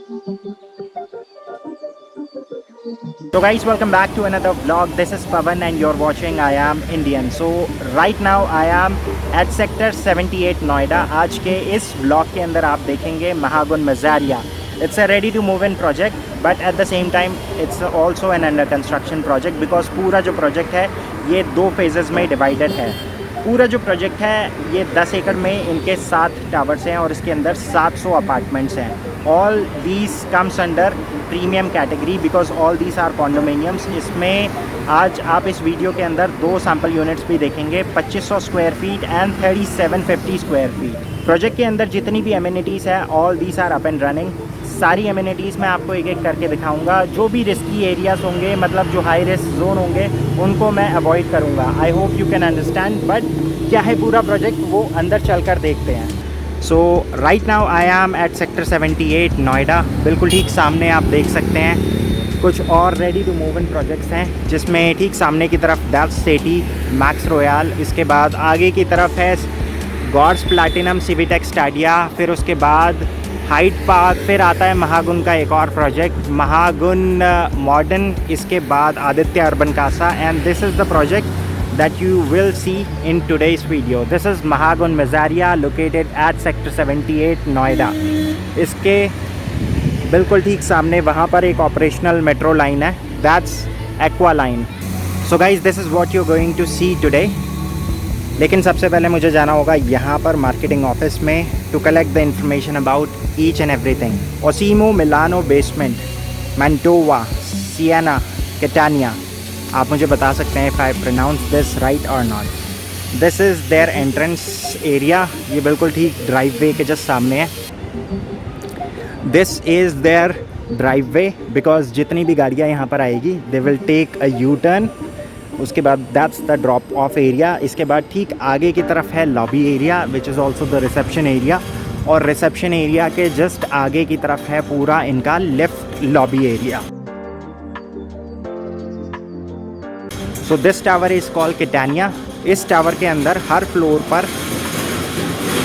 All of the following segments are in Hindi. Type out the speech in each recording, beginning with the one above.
So guys, welcome back to another vlog. This is Pavan and you're watching I Am Indian. So right now I am at sector 78 Noida. आज के इस vlog के अंदर आप देखेंगे Mahagun मज़ारिया. It's a ready to move in project, but at the same time it's also an under construction project because पूरा जो project है ये 2 phases में divided है. पूरा जो प्रोजेक्ट है ये 10 एकड़ में इनके 7 टावर्स हैं और इसके अंदर 700 अपार्टमेंट्स हैं. All these comes under premium category because all these are condominiums. इसमें आज आप इस वीडियो के अंदर 2 सैम्पल यूनिट्स भी देखेंगे, 2500 square feet and 3750 square feet. Project के अंदर जितनी भी एमिनिटीज़ है all these are up and running. सारी एमिनिटीज़ मैं आपको एक एक करके दिखाऊंगा. जो भी रिस्की एरियाज़ होंगे, मतलब जो हाई रिस्क जोन होंगे, उनको मैं अवॉइड करूंगा. I hope you can understand. But क्या है पूरा प्रोजेक्ट वो अंदर चलकर देखते हैं. So right now I am at sector 78 Noida. बिल्कुल ठीक सामने आप देख सकते हैं कुछ और ready to move in projects हैं, जिसमें ठीक सामने की तरफ डेल्फ सिटी, मैक्स रॉयल, इसके बाद आगे की तरफ है गॉड्स प्लैटिनम सिविटेक स्टाडिया, फिर उसके बाद हाइट पार्क, फिर आता है महागुन का एक और प्रोजेक्ट महागुन मॉडर्न, इसके बाद Aditya Urban Casa. And this is the project that you will see in today's video. This is Mahagun Mezzaria located at sector 78 Noida. इसके बिल्कुल ठीक सामने वहाँ पर एक ऑपरेशनल मेट्रो लाइन है, that's aqua line. So guys this is what you going to see today. लेकिन सबसे पहले मुझे जाना होगा यहाँ पर मार्केटिंग ऑफिस में to collect the information about each and everything. Ocimo Milano basement, Mantova, Siena, Catania. आप मुझे बता सकते हैं if I pronounce this right और not. This is their entrance area. ये बिल्कुल ठीक ड्राइव वे के जस्ट सामने है. This is their drive way because जितनी भी गाड़ियाँ यहाँ पर आएगी they will take a U turn. उसके बाद that's the drop off area. इसके बाद ठीक आगे की तरफ है lobby area which is also the reception area. और रिसेप्शन एरिया के जस्ट आगे की तरफ है पूरा इनका left lobby area. So this tower is called कैटानिया. इस टावर के अंदर हर फ्लोर पर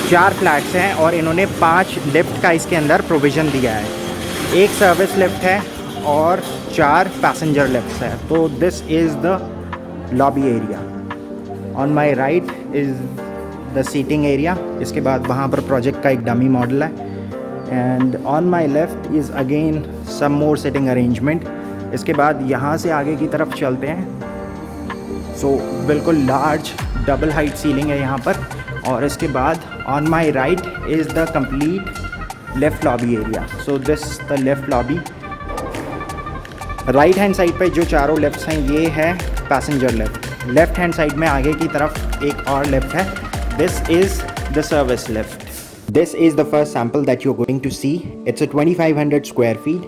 4 फ्लैट्स हैं और इन्होंने 5 लिफ्ट का इसके अंदर प्रोविज़न दिया है. एक सर्विस लिफ्ट है और 4 पैसेंजर लिफ्ट्स है. तो this is the lobby area. On my right is the seating area. इसके बाद वहाँ पर प्रोजेक्ट का एक डमी मॉडल है. And on my left is again some more sitting arrangement. इसके बाद यहाँ से आगे की तरफ चलते हैं. सो बिल्कुल लार्ज डबल हाइट सीलिंग है यहाँ पर. और इसके बाद on my right is the complete lift lobby area. So this the lift lobby. Right hand side पे जो चारों लेफ्ट्स हैं ये है passenger lift. Left hand side में आगे की तरफ एक और लिफ्ट है. This is the service lift. This is the first sample that you are going to see. It's a 2500 square feet.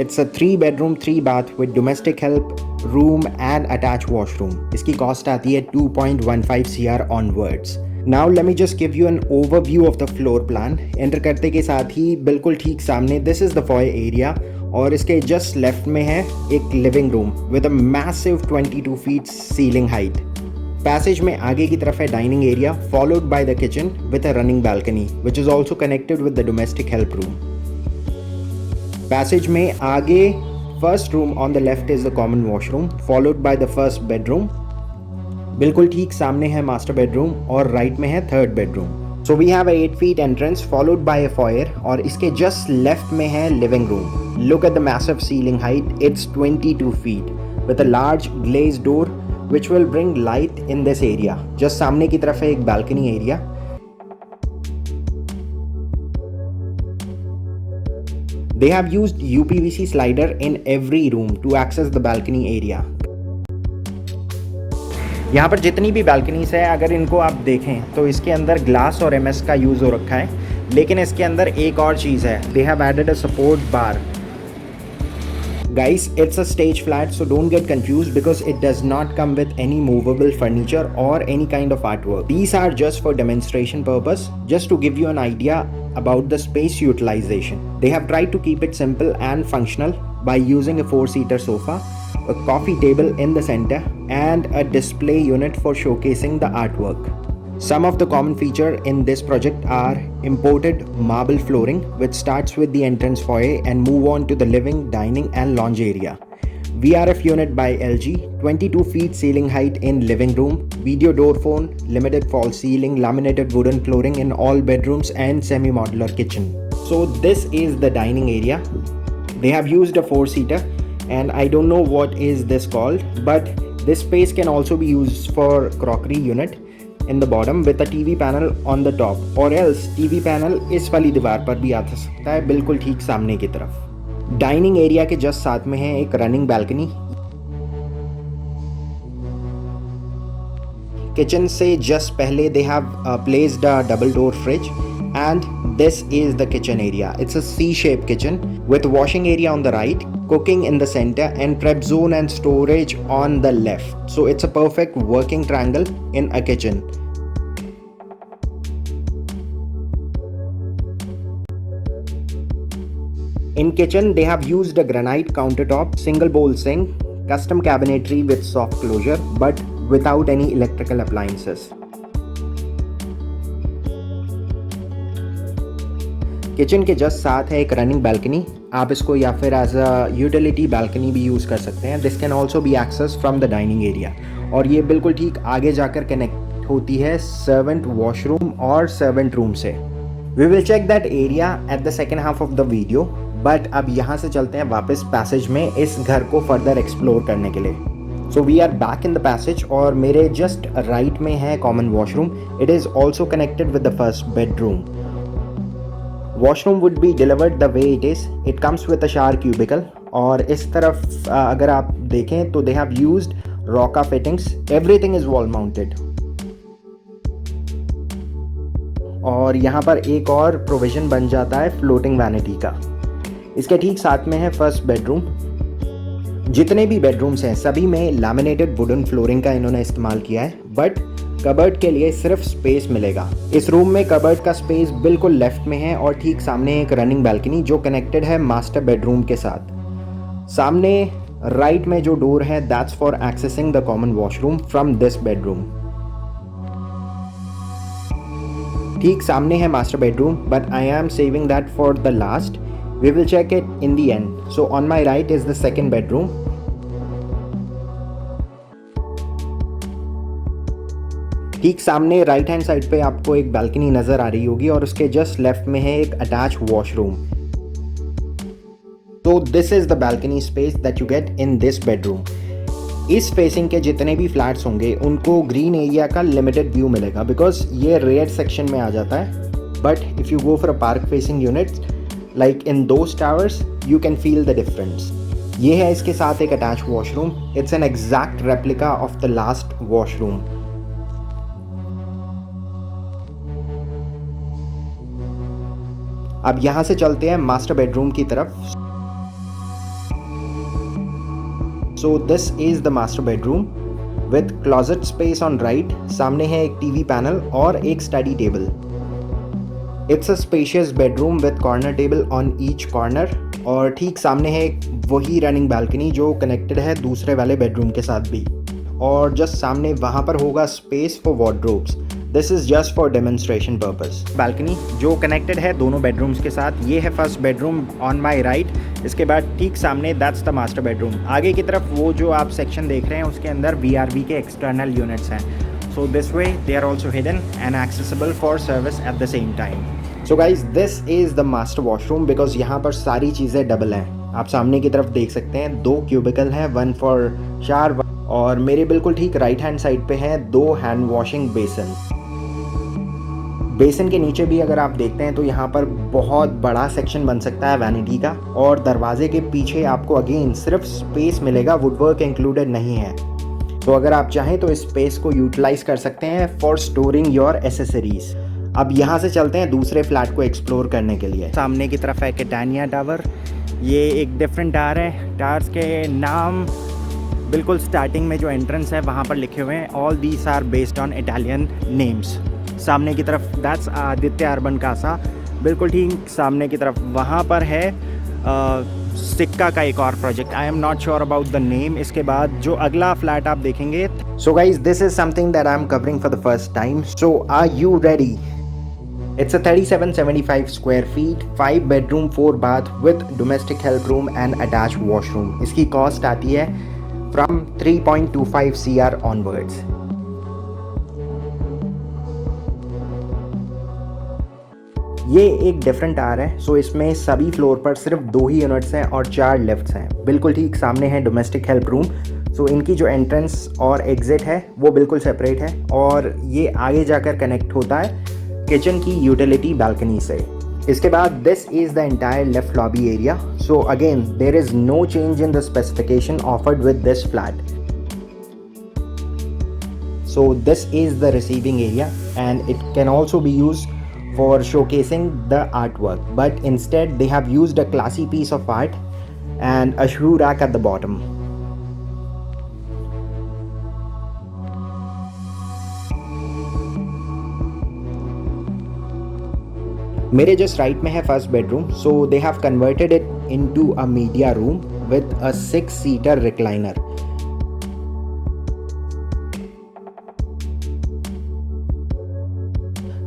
It's a 3 bedroom 3 bath with domestic help room and attached washroom. इसकी कॉस्ट आती है 2.15 CR onwards. Now let me just give you an overview of the floor plan. Enter करते के साथ ही बिल्कुल ठीक सामने this is the foyer area और इसके just left में है एक living room with a massive 22 feet ceiling height. Passage में आगे की तरफ है dining area followed by the kitchen with a running balcony which is also connected with the domestic help room. Passage में आगे first room on the left is the common washroom followed by the first bedroom. बिल्कुल ठीक सामने है मास्टर बेडरूम और राइट में है third bedroom. So we have a 8 feet entrance followed by a foyer और इसके जस्ट लेफ्ट में है living room. Look at the massive ceiling height. It's 22 feet with a large glaze door which will bring light in this area. Just सामने की तरफ है एक balcony area. They have used UPVC slider in every room to access the balcony area. यहाँ पर जितनी भी बालकनीज है अगर इनको आप देखें तो इसके अंदर ग्लास और MS का यूज़ हो रखा है. लेकिन इसके अंदर एक और चीज़ है. They have added a support bar. Guys, it's a stage flat, so don't get confused because it does not come with any movable furniture or any kind of artwork. These are just for demonstration purpose, just to give you an idea about the space utilization. They have tried to keep it simple and functional by using a 4-seater sofa, a coffee table in the center, and a display unit for showcasing the artwork. Some of the common features in this project are imported marble flooring, which starts with the entrance foyer and move on to the living, dining and lounge area. VRF unit by LG, 22 feet ceiling height in living room, video door phone, limited false ceiling, laminated wooden flooring in all bedrooms and semi-modular kitchen. So this is the dining area. They have used a 4-seater and I don't know what is this called, but this space can also be used for crockery unit in the bottom with a TV panel on the top, or else TV panel इस वाली दीवार पर भी आ सकता है, बिल्कुल ठीक सामने की तरफ। डाइनिंग एरिया के जस्ट साथ में है एक रनिंग बैल्कनी। किचन से जस्ट पहले they have placed a double door fridge and this is the kitchen area. It's a C-shaped kitchen with washing area on the right, cooking in the center and prep zone and storage on the left. So it's a perfect working triangle in a kitchen. In kitchen they have used a granite countertop, single bowl sink, custom cabinetry with soft closure but without any electrical appliances. Kitchen के जस्ट साथ है एक रनिंग बैल्कनी। आप इसको या फिर एज अ यूटिलिटी बैल्कनी भी यूज़ कर सकते हैं। This can also be access from the dining area और ये बिल्कुल ठीक आगे जाकर कनेक्ट होती है सर्वेंट वॉशरूम और सर्वेंट रूम से। We will check that area at the second half of the video, but अब यहाँ से चलते हैं वापस पैसेज में इस घर को फर्दर एक्सप्लोर करने के लिए। So we are back in the passage और मेरे जस्ट राइट में है common washroom. It is also connected with the first bedroom. Washroom would be delivered the way it is. It comes with a shower cubicle और इस तरफ अगर आप देखें तो they have used Roca fittings, everything is wall mounted. और यहाँ पर एक और प्रोविजन बन जाता है फ्लोटिंग वैनिटी का। इसके ठीक साथ में है फर्स्ट बेडरूम। जितने भी बेडरूम्स हैं सभी में लैमिनेटेड वुडन फ्लोरिंग का इन्होंने इस्तेमाल किया है, बट कबर्ड के लिए सिर्फ स्पेस मिलेगा। इस रूम में कबर्ड का स्पेस बिल्कुल लेफ्ट में है और ठीक सामने एक रनिंग बैल्कनी जो कनेक्टेड है मास्टर बेडरूम के साथ। सामने राइट में जो डोर है that's for accessing the common washroom from this bedroom. ठीक सामने है master bedroom, but I am saving that for the last. We will check it in the end. So on my right is the second bedroom. ठीक सामने राइट हैंड साइड पे आपको एक बैल्कनी नजर आ रही होगी और उसके जस्ट लेफ्ट में है एक अटैच वॉशरूम। तो this is the balcony space that you get in this bedroom. इस फेसिंग के जितने भी फ्लैट्स होंगे उनको ग्रीन एरिया का लिमिटेड व्यू मिलेगा बिकॉज ये रेयर सेक्शन में आ जाता है, but if you go for a park facing unit like in those towers you can feel the difference. ये है इसके साथ एक attach washroom. It's an exact replica of the last washroom. अब यहाँ से चलते हैं मास्टर बेडरूम की तरफ। So this is the master bedroom with closet space on right. सामने है एक टीवी पैनल और एक study table. It's a spacious bedroom with corner table on each corner और ठीक सामने है वही रनिंग बैल्कनी जो कनेक्टेड है दूसरे वाले बेडरूम के साथ भी, और जस्ट सामने वहाँ पर होगा space for wardrobes. This is just for demonstration purpose. Balcony जो कनेक्टेड है दोनों बेडरूम्स के साथ। ये है first bedroom on my right. इसके बाद ठीक सामने दैट्स द मास्टर बेडरूम। आगे की तरफ वो जो आप सेक्शन देख रहे हैं उसके अंदर VRV के एक्सटर्नल यूनिट्स हैं। So this way they are also hidden and accessible for service at the same time. So guys this is the master washroom because यहाँ पर सारी चीज़ें डबल हैं। आप सामने की तरफ देख सकते हैं 2 क्यूबिकल हैं, 1 फॉर शावर, और मेरे बिल्कुल ठीक राइट हैंड साइड पे हैं 2 हैंड वॉशिंग बेसन। बेसन के नीचे भी अगर आप देखते हैं तो यहाँ पर बहुत बड़ा सेक्शन बन सकता है वैनिटी का, और दरवाजे के पीछे आपको अगेन सिर्फ स्पेस मिलेगा, वुडवर्क इंक्लूडेड नहीं है। तो अगर आप चाहें तो इस स्पेस को यूटिलाइज कर सकते हैं फॉर स्टोरिंग योर एसेसरीज। अब यहाँ से चलते हैं दूसरे फ्लैट को एक्सप्लोर करने के लिए। सामने की तरफ है कैटानिया टावर। ये एक डिफरेंट टावर है। टावर्स के नाम बिल्कुल स्टार्टिंग में जो एंट्रेंस है वहाँ पर लिखे हुए हैं। All these are based on Italian names. सामने की तरफ दैट्स आदित्य अर्बन कासा। बिल्कुल ठीक सामने की तरफ वहाँ पर है सिक्का का एक और project. I am not sure about the name. इसके बाद जो अगला फ्लैट आप देखेंगे So guys, this is something that I'm covering for the first time. So are you ready? It's a 3775 square feet, 5 bedroom, 4 bath with domestic help room and attached washroom. इसकी कॉस्ट आती है from 3.25 CR onwards. ये एक डिफरेंट आर है. सो इसमें सभी फ्लोर पर सिर्फ 2 ही यूनिट्स हैं और 4 लिफ्ट्स हैं. बिल्कुल ठीक सामने है डोमेस्टिक हेल्प रूम. सो इनकी जो एंट्रेंस और एग्जिट है वो बिल्कुल सेपरेट है और ये आगे जाकर कनेक्ट होता है किचन की यूटिलिटी बालकनी से. इसके बाद this is the entire left lobby area. So again there is no change in the specification offered with this flat. So this is the receiving area and it can also be used for showcasing the artwork, but instead they have used a classy piece of art and a shoe rack at the bottom. मेरे जस्ट राइट में है first bedroom. So they have converted it into a media room with a 6-seater recliner.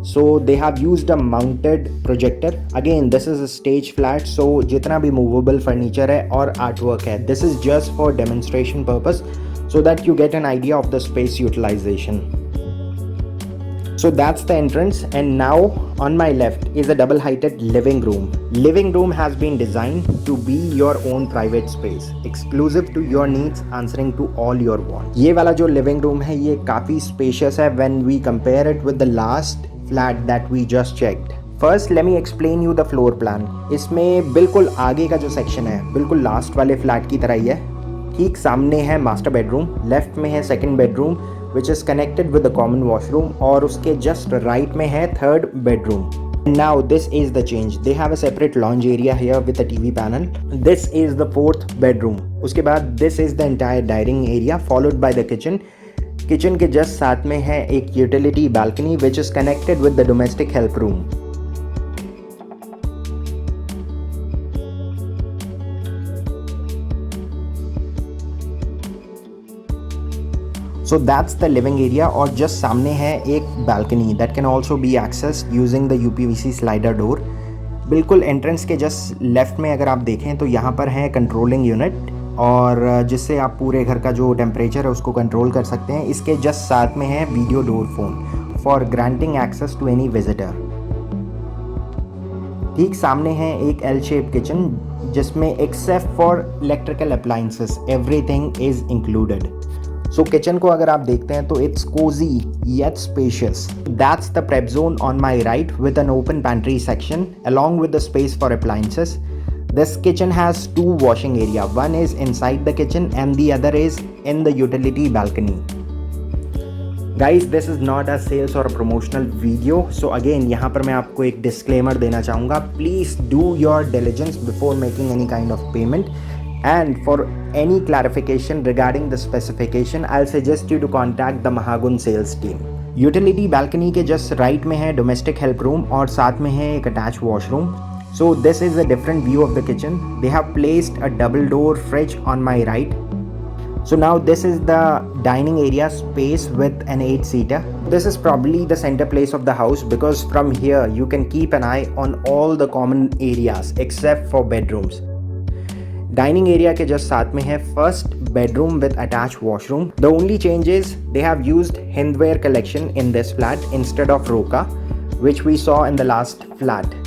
So they have used a mounted projector. Again, this is a stage flat, so जितना भी movable furniture है और artwork है, this is just for demonstration purpose, so that you get an idea of the space utilization. So that's the entrance, and now on my left is a double-heighted living room. Living room has been designed to be your own private space, exclusive to your needs, answering to all your wants. ये वाला जो living room है ये काफ़ी spacious है when we compare it with the last flat that we just checked. First let me explain you the floor plan. इसमें बिल्कुल आगे का जो सेक्शन है बिल्कुल लास्ट वाले फ्लैट की तरह ही है. ठीक सामने है मास्टर बेडरूम, लेफ्ट में है second bedroom which is connected with the common washroom और उसके जस्ट राइट में है third bedroom. Now this is the change. They have a separate lounge area here with a TV panel. This is the fourth bedroom. उसके बाद this is the entire dining area followed by the kitchen. Kitchen के जस्ट साथ में है एक utility balcony which is connected with the domestic help room. So that's the living area और जस्ट सामने है एक balcony that can also B accessed using the UPVC slider door. बिल्कुल एंट्रेंस के जस्ट लेफ्ट में अगर आप देखें तो यहाँ पर है कंट्रोलिंग यूनिट और जिससे आप पूरे घर का जो टेम्परेचर है उसको कंट्रोल कर सकते हैं. इसके जस्ट साथ में है video door phone for granting access to any visitor. ठीक सामने है एक एल शेप किचन जिसमें except for electrical appliances everything is included. So kitchen को अगर आप देखते हैं तो it's cozy yet spacious. That's the prep zone on my right with an open pantry section along with the space for appliances. This kitchen has 2 washing area. One is inside the kitchen and the other is in the utility balcony. Guys, this is not a sales or a promotional video. So again, यहाँ पर मैं आपको एक disclaimer देना चाहूँगा. Please do your diligence before making any kind of payment. And for any clarification regarding the specification, I'll suggest you to contact the Mahagun sales team. Utility balcony के just right में है domestic help room और साथ में है एक attached washroom. So this is a different view of the kitchen. They have placed a double door fridge on my right. So now this is the dining area space with an 8-seater. This is probably the center place of the house because from here you can keep an eye on all the common areas except for bedrooms. Dining area के just साथ में है first bedroom with attached washroom. The only change is they have used Hindware collection in this flat instead of Roka, which we saw in the last flat.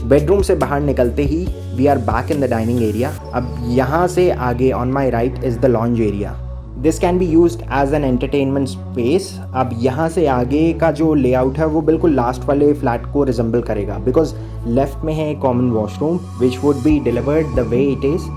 Bedroom से बाहर निकलते ही we are back in the dining area. अब यहाँ से आगे on my right is the lounge area. This can be used as an entertainment space. अब यहाँ से आगे का जो लेआउट है वो बिल्कुल लास्ट वाले फ्लैट को रिजेंबल करेगा बिकॉज लेफ्ट में है common washroom which would be delivered the way it is.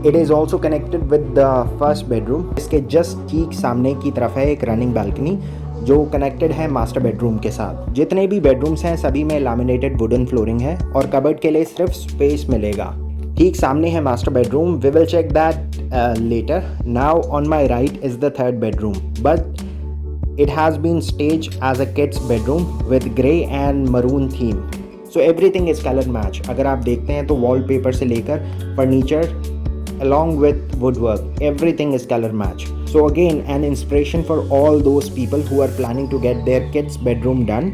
It is also connected with the first bedroom. इसके जस्ट ठीक सामने की तरफ है एक रनिंग बालकनी जो कनेक्टेड है मास्टर बेडरूम के साथ. जितने भी बेडरूम्स हैं सभी में लैमिनेटेड वुडन फ्लोरिंग है और कबर्ड के लिए सिर्फ स्पेस मिलेगा. ठीक सामने है master bedroom. We will check that later. Now on my right is the third bedroom but it has been staged as a kids bedroom with grey and maroon theme. So everything is colour match. अगर आप देखते हैं तो वॉलपेपर से लेकर furniture along with woodwork, everything is color match. So again, an inspiration for all those people who are planning to get their kids bedroom done.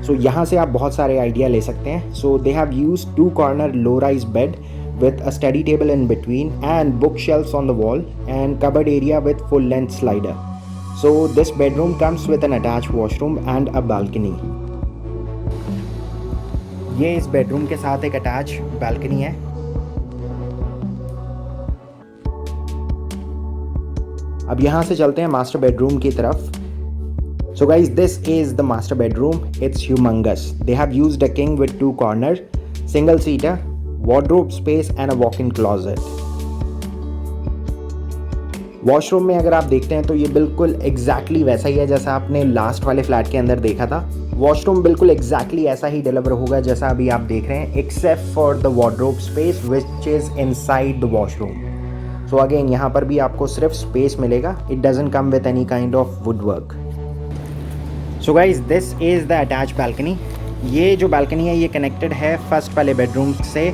So यहाँ से आप बहुत सारे आइडिया ले सकते हैं. So they have used 2-corner low-rise bed with a study table in between and bookshelves on the wall and cupboard area with full-length slider. So this bedroom comes with an attached washroom and a balcony. ये इस बेडरूम के साथ एक अटैच बालकनी है. अब यहाँ से चलते हैं मास्टर बेडरूम की तरफ. सो guys, this is the master bedroom. It's humongous. They have used a king with 2 corner, single seater, wardrobe space and a walk in closet. Washroom में अगर आप देखते हैं तो ये बिल्कुल एग्जैक्टली वैसा ही है जैसा आपने लास्ट वाले फ्लैट के अंदर देखा था. वॉशरूम बिल्कुल एग्जैक्टली ऐसा ही डिलीवर होगा जैसा अभी आप देख रहे हैं, except for the wardrobe space which is inside the washroom. So again यहाँ पर भी आपको सिर्फ स्पेस मिलेगा. It doesn't come with any kind of would work. So guys, this is the attach balcony. ये जो बालकनी है ये कनेक्टेड है फर्स्ट वाले बेडरूम से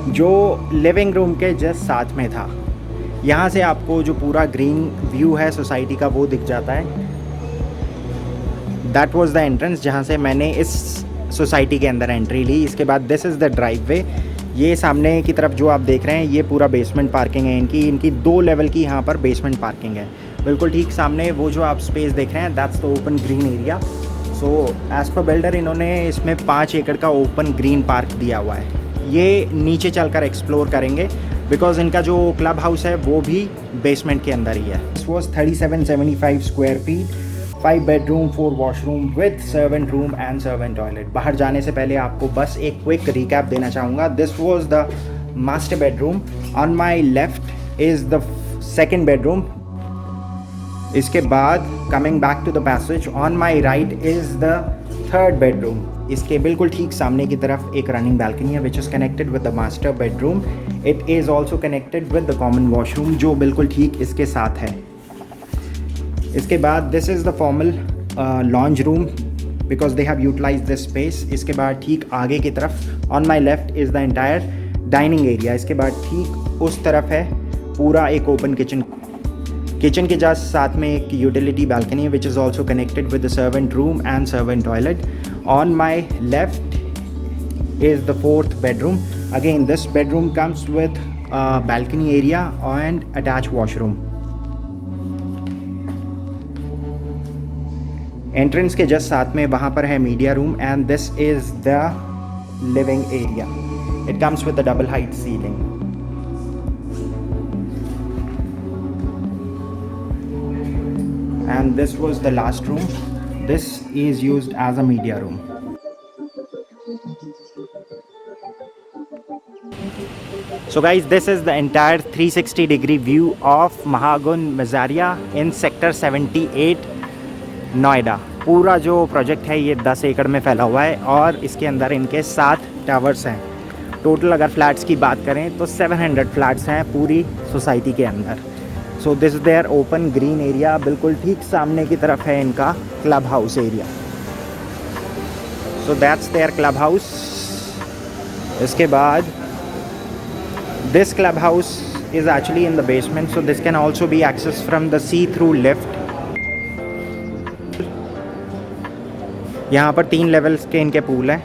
जो लिविंग रूम के जस्ट साथ में था. यहाँ से आपको जो पूरा ग्रीन व्यू है सोसाइटी का वो दिख जाता है. दैट वॉज द एंट्रेंस जहाँ से मैंने इस सोसाइटी के अंदर एंट्री ली. इसके बाद दिस इज़ द ड्राइव वे. ये सामने की तरफ जो आप देख रहे हैं ये पूरा बेसमेंट पार्किंग है. इनकी 2 लेवल की यहाँ पर बेसमेंट पार्किंग है. बिल्कुल ठीक सामने वो जो आप स्पेस देख रहे हैं that's the open green area. So as per builder इन्होंने इसमें 5 एकड़ का ओपन ग्रीन पार्क दिया हुआ है. ये नीचे चलकर एक्सप्लोर करेंगे बिकॉज इनका जो क्लब हाउस है वो भी बेसमेंट के अंदर ही है. This was 3775 square feet, 5 bedroom 4 washroom with servant room and servant toilet. बाहर जाने से पहले आपको बस एक क्विक रिकैप देना चाहूँगा. This was the master bedroom. On my left is the second bedroom. इसके बाद coming back to the passage, on my right is the third bedroom. इसके बिल्कुल ठीक सामने की तरफ एक रनिंग बैल्कनी है which is connected with the master bedroom. It is also connected with the common washroom जो बिल्कुल ठीक इसके साथ है. इसके बाद this is the formal lounge room because they have utilize this space. इसके बाद ठीक आगे की तरफ on my left is the entire dining area. इसके बाद ठीक उस तरफ है पूरा एक ओपन किचन. किचन के जस्ट साथ में एक यूटिलिटी बालकनी है which is also connected with the servant room and servant toilet. On my left is the fourth bedroom. Again this bedroom comes with balcony area and attach washroom. Entrance के जस्ट साथ में वहाँ पर है media room and this is the living area. It comes with the double height ceiling. And this was the last room. This is used as a media room. So guys, this is the entire 360-degree view of Mahagun Mezaria in sector 78 Noida. पूरा जो प्रोजेक्ट है ये 10 एकड़ में फैला हुआ है और इसके अंदर इनके 7 टावर्स हैं. टोटल अगर फ्लैट्स की बात करें तो 700 फ्लैट्स हैं पूरी सोसाइटी के अंदर. So this is their open green area. बिल्कुल ठीक सामने की तरफ है इनका club house area. So that's their club house. इसके बाद this club house is actually in the basement. So this can also be access from the C through lift. यहाँ पर 3 लेवल्स के इनके पूल हैं.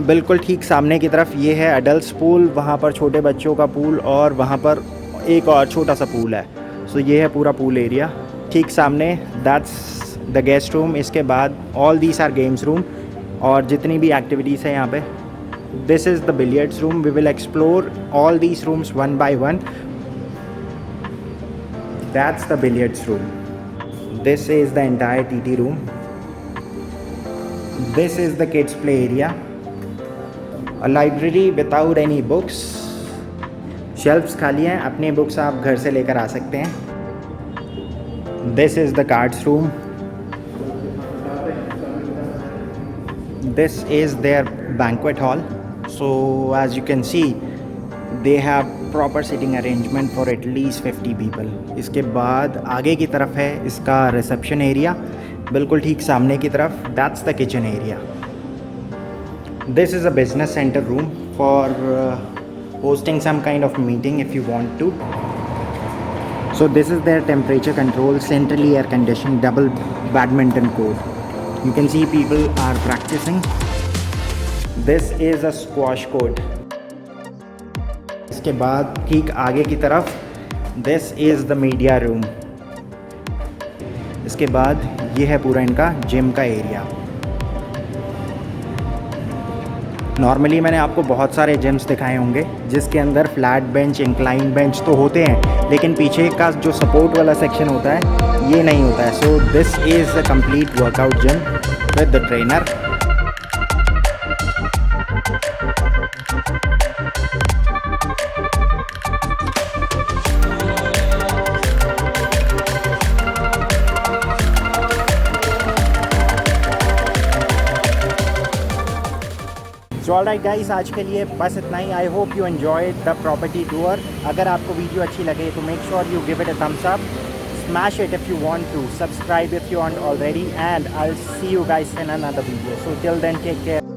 बिल्कुल ठीक सामने की तरफ ये है एडल्ट्स पूल. वहाँ पर छोटे बच्चों का पूल और वहाँ पर एक और छोटा सा पूल है. सो ये है पूरा पूल एरिया. ठीक सामने दैट्स द गेस्ट रूम. इसके बाद all these are games room और जितनी भी एक्टिविटीज़ है यहाँ पे. This is the billiards room. We will explore all these rooms one by one. That's the billiards room. This is the entire TT room. This is the kids play area. A library without any books. Shelves खाली हैं. अपने बुक्स आप घर से लेकर आ सकते हैं. This is the cards room. This is their banquet hall. So as you can see they have proper sitting arrangement for at least 50 people. इसके बाद आगे की तरफ है इसका रिसेप्शन एरिया. बिल्कुल ठीक सामने की तरफ that's the kitchen area. This is a business center room for hosting some kind of meeting if you want to. So this is their temperature control, centrally air conditioned, double badminton court. You can see people are practicing. This is a squash court. इसके बाद ठीक आगे की तरफ this is the media room. इसके बाद ये है पूरा इनका जिम का एरिया. नॉर्मली मैंने आपको बहुत सारे जिम्स दिखाए होंगे जिसके अंदर फ्लैट बेंच, इंक्लाइन बेंच तो होते हैं, लेकिन पीछे का जो सपोर्ट वाला सेक्शन होता है ये नहीं होता है. So this is a complete workout gym with the trainer. So alright guys, आज के लिए बस इतना ही. I hope you enjoyed the property tour. अगर आपको वीडियो अच्छी लगे तो make sure you give it a thumbs up, smash it if you want to, subscribe if you want already, and I will see you guys in another video. So till then take care.